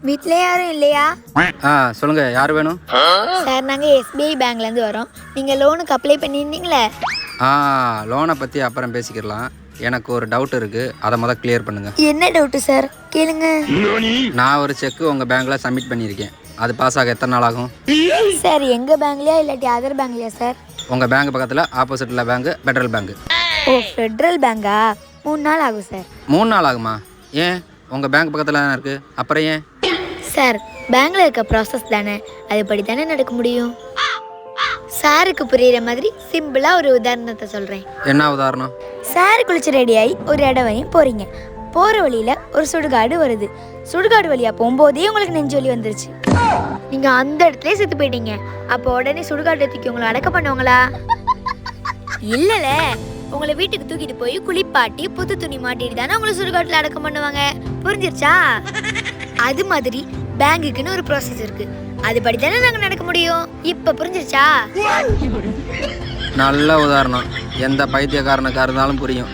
வீட்ல யாரும் இல்லையா? சொல்லுங்க, யார் வேணும்? சார், நாங்கள் எஸ்பிஐ பேங்க்லேருந்து வரோம். நீங்கள் லோனுக்கு அப்ளை பண்ணியிருந்தீங்களே. லோனை பற்றி அப்புறம் பேசிக்கிடலாம். எனக்கு ஒரு டவுட் இருக்குது, அதை முதல் கிளியர் பண்ணுங்க. என்ன டவுட்டு சார்? கேளுங்க. நான் ஒரு செக்கு உங்கள் பேங்க்கில் சப்மிட் பண்ணியிருக்கேன். அது பாஸ் ஆக எத்தனை நாள் ஆகும்? சார், எங்கள் பேங்க்லையா இல்லாட்டி அதர் பேங்க்லையா சார்? உங்கள் பேங்க் பக்கத்தில் ஆப்போசிட்டில் பேங்க்கு ஃபெட்ரல் பேங்க்கு. ஓ, ஃபெட்ரல் பேங்கா? 3 நாள் ஆகும் சார். 3 நாள் ஆகுமா? ஏன்? உங்கள் பேங்க் பக்கத்தில் தானே இருக்குது, அப்புறம் ஏன்? சார், பேங்க்ல இருக்க ப்ராசஸ் தானே, அதுபடி தானே நடக்க முடியும். சாருக்கு புரியுற மாதிரி சிம்பிளா ஒரு உதாரணத்தை சொல்றேன். என்ன உதாரணம்? சார் குளிச்சு ரெடியாகி ஒரு இடவையும் போறீங்க. போற வழியில ஒரு சுடுகாடு வருது. சுடுகாடு வழியா போகும்போதே உங்களுக்கு நெஞ்சு வலி வந்துருச்சு. நீங்க அந்த இடத்துல செத்து போயிட்டீங்க. அப்போ உடனே சுடுகாட்டை தூக்கி உங்களை அடக்க பண்ணுவாங்களா? இல்லல, உங்களை வீட்டுக்கு தூக்கிட்டு போய் குளிப்பாட்டி புது துணி மாட்டிட்டு தானே உங்களை சுடுகாட்டுல அடக்கம் பண்ணுவாங்க. புரிஞ்சிருச்சா? அது மாதிரி பேங்குக்குன்னு ஒரு ப்ராசஸ் இருக்கு, அதுபடி தானே நாங்க நடக்க முடியும். இப்ப புரிஞ்சிருச்சா? நல்ல உதாரணம். எந்த பைத்தியக்காரனுக்கா இருந்தாலும் புரியும்.